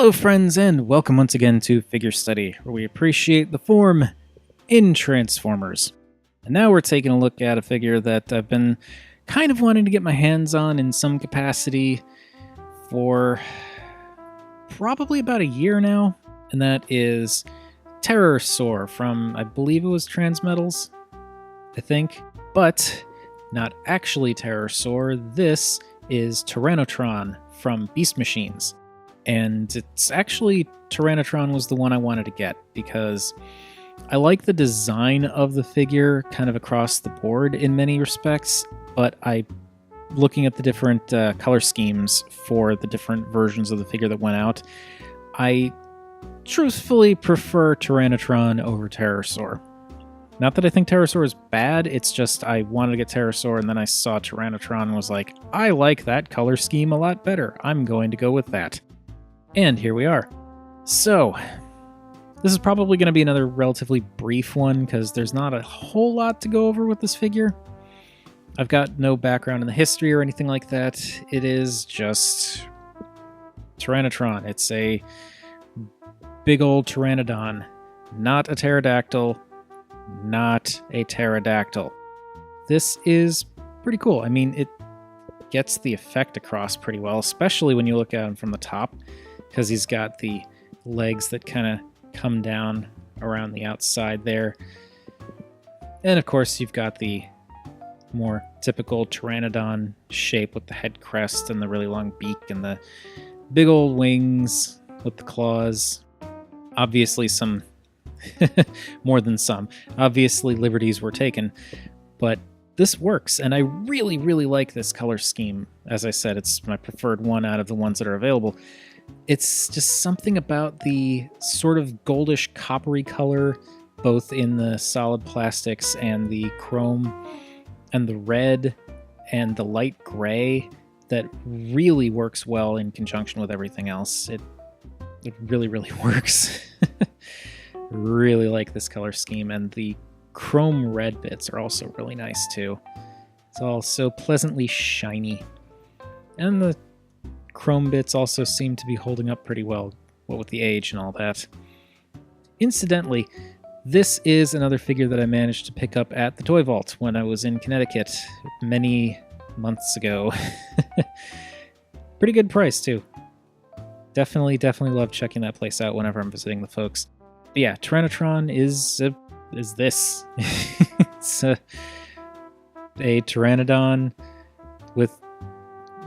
Hello friends, and welcome once again to Figure Study, where we appreciate the form in Transformers. And now we're taking a look at a figure that I've been kind of wanting to get my hands on in some capacity for probably about a year now, and that is Terranotron from, I believe it was Transmetals, I think, but not actually Terranotron. This is Terranotron from Beast Machines. And it's actually, Terranotron was the one I wanted to get because I like the design of the figure kind of across the board in many respects, but looking at the different color schemes for the different versions of the figure that went out, I truthfully prefer Terranotron over Terranotron. Not that I think Terranotron is bad, it's just I wanted to get Terranotron and then I saw Terranotron and was like, I like that color scheme a lot better. I'm going to go with that. And here we are. So, this is probably going to be another relatively brief one because there's not a whole lot to go over with this figure. I've got no background in the history or anything like that. It is just Terranotron. It's a big old Pteranodon, not a pterodactyl, not a pterodactyl. This is pretty cool. I mean, it gets the effect across pretty well, especially when you look at him from the top, because he's got the legs that kind of come down around the outside there. And of course, you've got the more typical Pteranodon shape with the head crest and the really long beak and the big old wings with the claws. Obviously some, more than some, obviously liberties were taken, but this works, and I really, really like this color scheme. As I said, it's my preferred one out of the ones that are available. It's just something about the sort of goldish coppery color, both in the solid plastics and the chrome and the red and the light gray, that really works well in conjunction with everything else. It really, really works. Really like this color scheme, and the chrome red bits are also really nice too. It's all so pleasantly shiny. And the chrome bits also seem to be holding up pretty well, what with the age and all that. Incidentally, this is another figure that I managed to pick up at the Toy Vault when I was in Connecticut many months ago. Pretty good price too. Definitely love checking that place out whenever I'm visiting the folks. But yeah, Terranotron is this. It's a Pteranodon with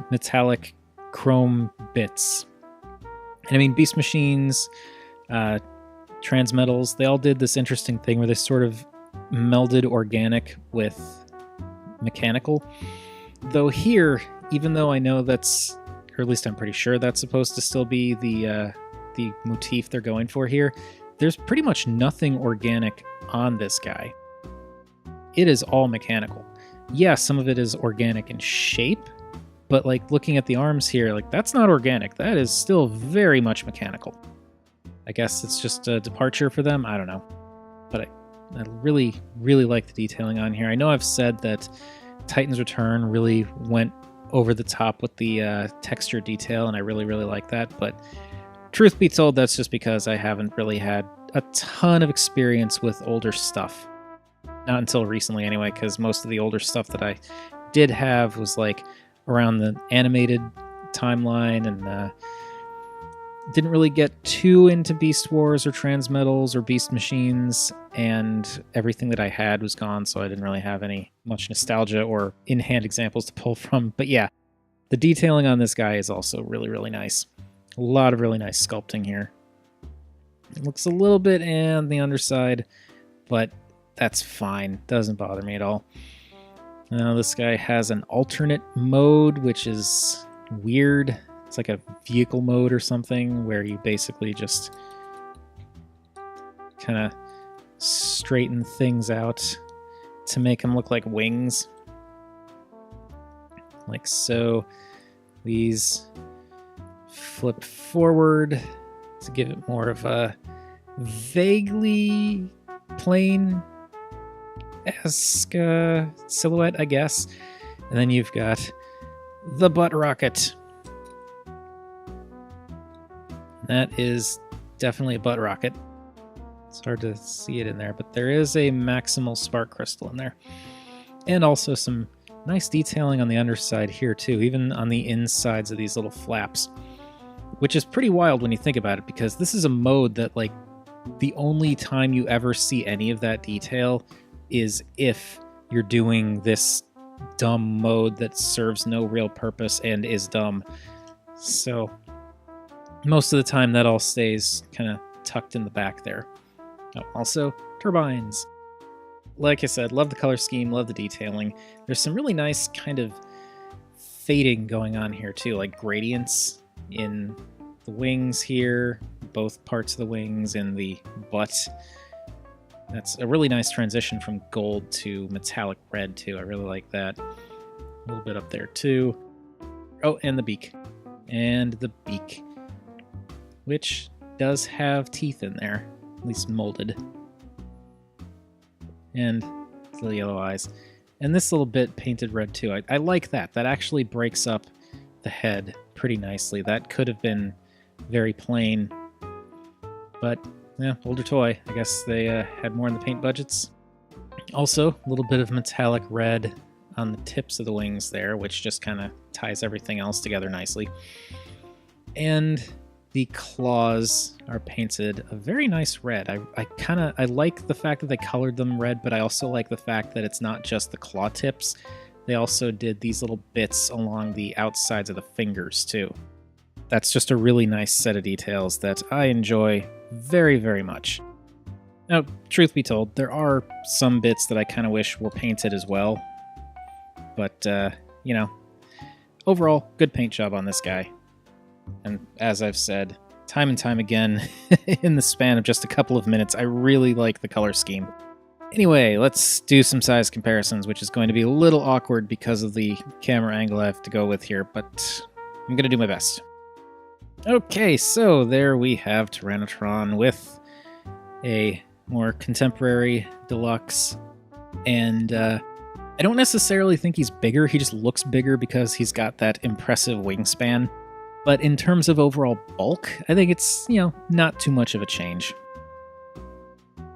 metallic chrome bits. And I mean, Beast Machines, Transmetals, they all did this interesting thing where they sort of melded organic with mechanical. Though here, even though I know that's, or at least I'm pretty sure that's supposed to still be the motif they're going for here, there's pretty much nothing organic on this guy. It is all mechanical. Yeah, some of it is organic in shape, but like looking at the arms here, like that's not organic. That is still very much mechanical. I guess it's just a departure for them. I don't know. But I really, really like the detailing on here. I know I've said that Titan's Return really went over the top with the texture detail, and I really, really like that. But truth be told, that's just because I haven't really had a ton of experience with older stuff. Not until recently anyway, because most of the older stuff that I did have was like around the animated timeline, and didn't really get too into Beast Wars or Transmetals or Beast Machines, and everything that I had was gone, so I didn't really have much nostalgia or in-hand examples to pull from. But yeah, the detailing on this guy is also really, really nice. A lot of really nice sculpting here. It looks a little bit on the underside, but that's fine. Doesn't bother me at all. Now this guy has an alternate mode, which is weird. It's like a vehicle mode or something where you basically just kind of straighten things out to make them look like wings. Like so. These flip forward to give it more of a vaguely plane-esque silhouette, I guess. And then you've got the butt rocket. That is definitely a butt rocket. It's hard to see it in there, but there is a maximal spark crystal in there. And also some nice detailing on the underside here too, even on the insides of these little flaps. Which is pretty wild when you think about it, because this is a mode that, like, the only time you ever see any of that detail is if you're doing this dumb mode that serves no real purpose and is dumb. So most of the time that all stays kind of tucked in the back there. Oh, also, turbines. Like I said, love the color scheme, love the detailing. There's some really nice kind of fading going on here too, like gradients in the wings here, both parts of the wings, and the butt. That's a really nice transition from gold to metallic red too. I really like that. A little bit up there too. Oh, and the beak. And the beak, which does have teeth in there, at least molded. And the yellow eyes. And this little bit painted red too. I like that. That actually breaks up the head pretty nicely. That could have been very plain, but yeah, older toy. I guess they had more in the paint budgets. Also, a little bit of metallic red on the tips of the wings there, which just kind of ties everything else together nicely. And the claws are painted a very nice red. I like the fact that they colored them red, but I also like the fact that it's not just the claw tips. They also did these little bits along the outsides of the fingers too. That's just a really nice set of details that I enjoy very, very much. Now, truth be told, there are some bits that I kind of wish were painted as well. But, you know, overall, good paint job on this guy. And as I've said time and time again, in the span of just a couple of minutes, I really like the color scheme. Anyway, let's do some size comparisons, which is going to be a little awkward because of the camera angle I have to go with here, but I'm going to do my best. Okay, so there we have Terranotron with a more contemporary deluxe, and I don't necessarily think he's bigger, he just looks bigger because he's got that impressive wingspan, but in terms of overall bulk, I think it's, you know, not too much of a change.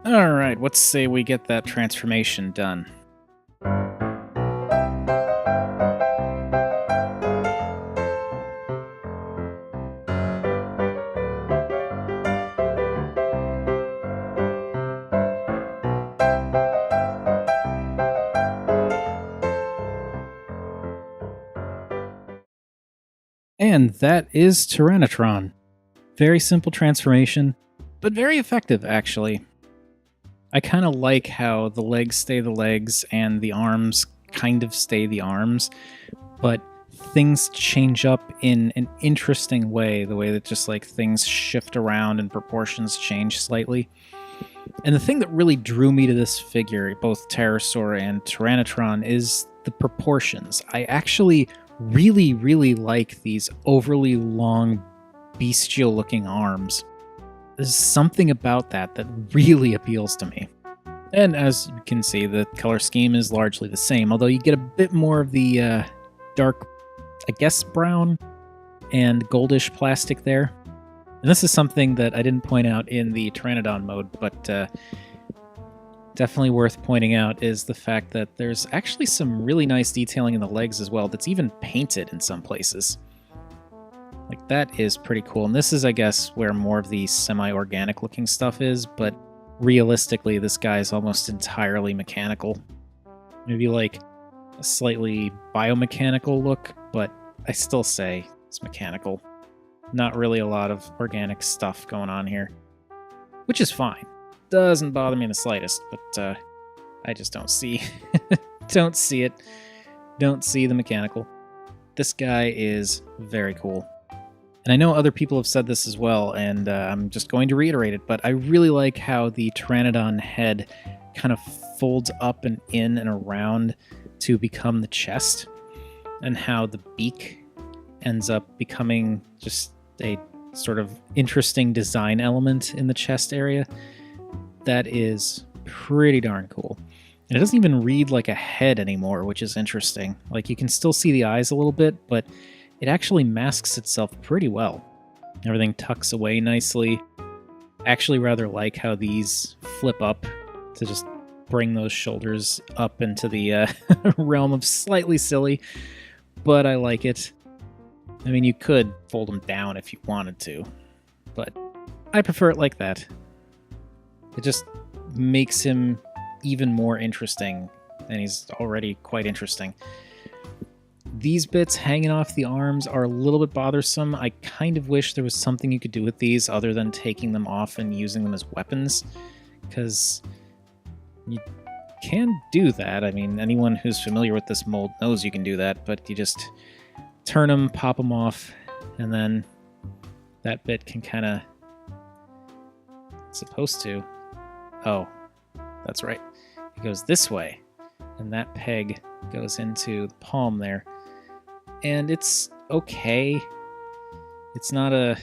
Alright, let's say we get that transformation done. And that is Terranotron. Very simple transformation, but very effective, actually. I kind of like how the legs stay the legs and the arms kind of stay the arms, but things change up in an interesting way, the way that just like things shift around and proportions change slightly. And the thing that really drew me to this figure, both Pterosaur and Terranotron, is the proportions. I actually really, really like these overly long, bestial-looking arms. There's something about that that really appeals to me. And as you can see, the color scheme is largely the same, although you get a bit more of the dark, I guess, brown and goldish plastic there. And this is something that I didn't point out in the Pteranodon mode, but definitely worth pointing out is the fact that there's actually some really nice detailing in the legs as well that's even painted in some places. Like, that is pretty cool. And this is, I guess, where more of the semi-organic looking stuff is, but realistically, this guy is almost entirely mechanical. Maybe like a slightly biomechanical look, but I still say it's mechanical. Not really a lot of organic stuff going on here, which is fine. Doesn't bother me in the slightest, but I just don't see don't see it. Don't see the mechanical. This guy is very cool. And I know other people have said this as well, and I'm just going to reiterate it, but I really like how the Pteranodon head kind of folds up and in and around to become the chest, and how the beak ends up becoming just a sort of interesting design element in the chest area. That is pretty darn cool. And it doesn't even read like a head anymore, which is interesting. Like, you can still see the eyes a little bit, but it actually masks itself pretty well. Everything tucks away nicely. I actually rather like how these flip up to just bring those shoulders up into the realm of slightly silly, but I like it. I mean, you could fold them down if you wanted to, but I prefer it like that. It just makes him even more interesting, and he's already quite interesting. These bits hanging off the arms are a little bit bothersome. I kind of wish there was something you could do with these other than taking them off and using them as weapons, because you can do that. I mean, anyone who's familiar with this mold knows you can do that, but you just turn them, pop them off, and then that bit can kind of... supposed to... oh, that's right. It goes this way, and that peg goes into the palm there. And okay. It's not a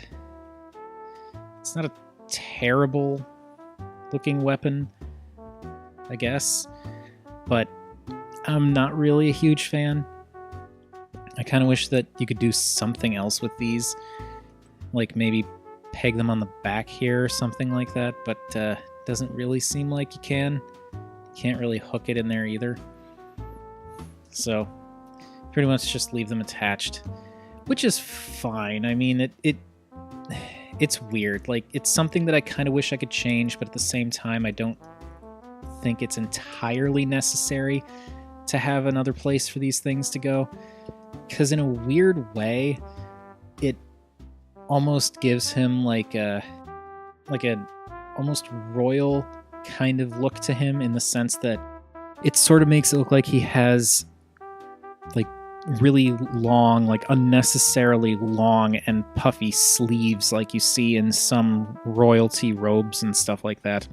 terrible looking weapon, I guess, but I'm not really a huge fan. I kind of wish that you could do something else with these, like maybe peg them on the back here or something like that, but doesn't really seem like you can. You can't really hook it in there either. So pretty much just leave them attached, which is fine. I mean, it's weird. Like, it's something that I kind of wish I could change, but at the same time, I don't think it's entirely necessary to have another place for these things to go, because in a weird way, it almost gives him like a almost royal kind of look to him, in the sense that it sort of makes it look like he has like really long, like unnecessarily long and puffy sleeves like you see in some royalty robes and stuff like that.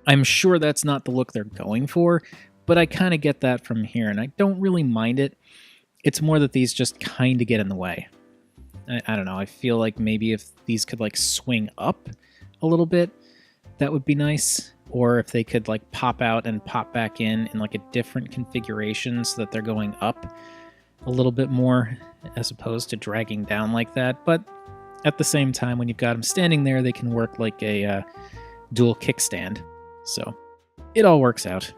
I'm sure that's not the look they're going for, but I kind of get that from here, and I don't really mind it. It's more that these just kind of get in the way. I don't know, I feel like maybe if these could like swing up a little bit, that would be nice. Or if they could like pop out and pop back in like a different configuration so that they're going up a little bit more as opposed to dragging down like that. But at the same time, when you've got them standing there, they can work like a dual kickstand. So it all works out.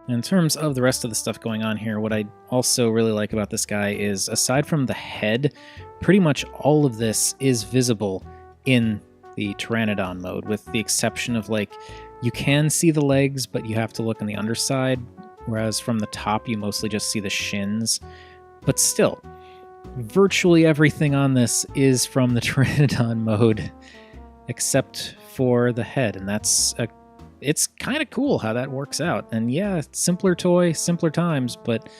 In terms of the rest of the stuff going on here, what I also really like about this guy is, aside from the head, pretty much all of this is visible in the Terranotron mode, with the exception of like, you can see the legs, but you have to look on the underside, whereas from the top you mostly just see the shins. But still, virtually everything on this is from the Terranotron mode, except for the head, and it's kind of cool how that works out. And yeah, simpler toy, simpler times, but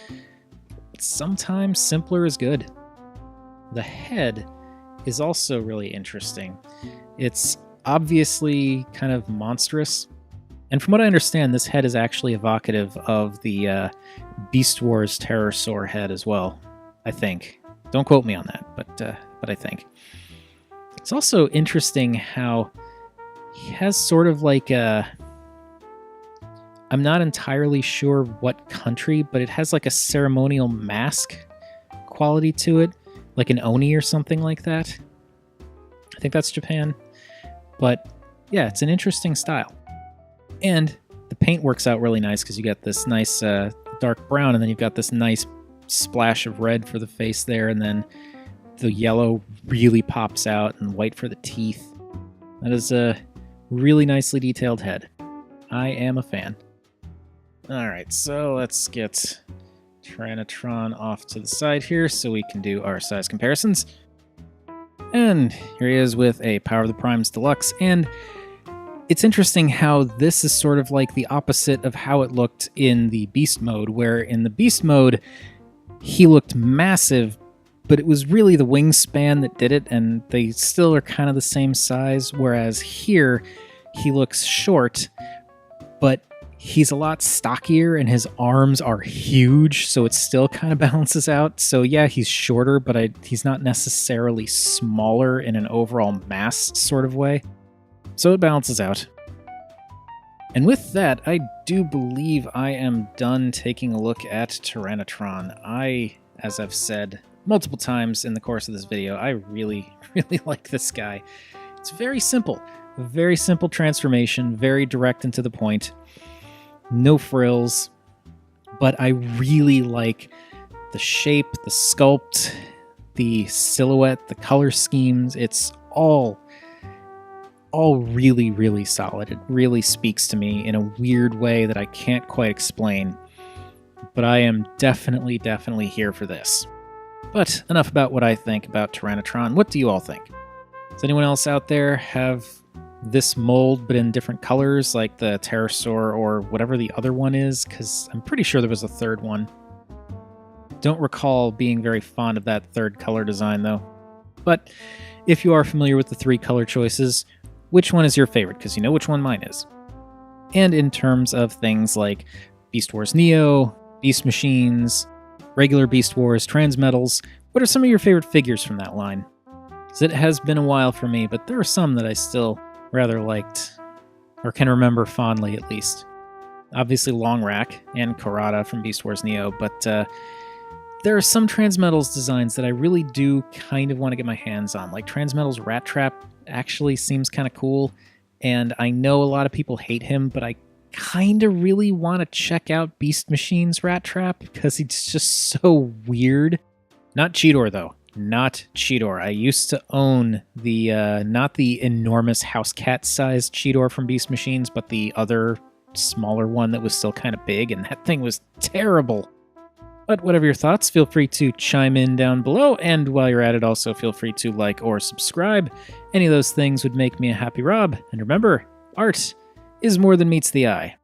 sometimes simpler is good. The head is also really interesting. It's obviously kind of monstrous, and from what I understand, this head is actually evocative of the Beast Wars Terrorsaur head as well, I think. Don't quote me on that, but I think. It's also interesting how he has sort of like a... I'm not entirely sure what country, but it has like a ceremonial mask quality to it, like an Oni or something like that. I think that's Japan. But yeah, it's an interesting style. And the paint works out really nice because you got this nice dark brown, and then you've got this nice splash of red for the face there, and then the yellow really pops out, and white for the teeth. That is a really nicely detailed head. I am a fan. Alright, so let's get Terranotron off to the side here so we can do our size comparisons. And here he is with a Power of the Primes Deluxe, and it's interesting how this is sort of like the opposite of how it looked in the Beast mode, where in the Beast mode, he looked massive, but it was really the wingspan that did it, and they still are kind of the same size, whereas here, he looks short, but he's a lot stockier, and his arms are huge, so it still kind of balances out. So yeah, he's shorter, but he's not necessarily smaller in an overall mass sort of way. So it balances out. And with that, I do believe I am done taking a look at Terranotron. I, as I've said, multiple times in the course of this video. I really, really like this guy. It's very simple. A very simple transformation, very direct and to the point. No frills. But I really like the shape, the sculpt, the silhouette, the color schemes. It's all really, really solid. It really speaks to me in a weird way that I can't quite explain. But I am definitely here for this. But enough about what I think about Terranotron. What do you all think? Does anyone else out there have this mold but in different colors, like the pterosaur or whatever the other one is? Because I'm pretty sure there was a third one. Don't recall being very fond of that third color design, though. But if you are familiar with the 3 color choices, which one is your favorite? Because you know which one mine is. And in terms of things like Beast Wars Neo, Beast Machines, regular Beast Wars, Transmetals, what are some of your favorite figures from that line? Because it has been a while for me, but there are some that I still rather liked, or can remember fondly at least. Obviously Long Rack and Karada from Beast Wars Neo, but there are some Transmetals designs that I really do kind of want to get my hands on. Like Transmetals Rat Trap actually seems kind of cool, and I know a lot of people hate him, but I kind of really want to check out Beast Machine's Rat Trap because he's just so weird. Not Cheetor, though. Not Cheetor. I used to own the, not the enormous house cat sized Cheetor from Beast Machines, but the other smaller one that was still kind of big, and that thing was terrible. But whatever your thoughts, feel free to chime in down below, and while you're at it, also feel free to like or subscribe. Any of those things would make me a happy Rob. And remember, art is more than meets the eye.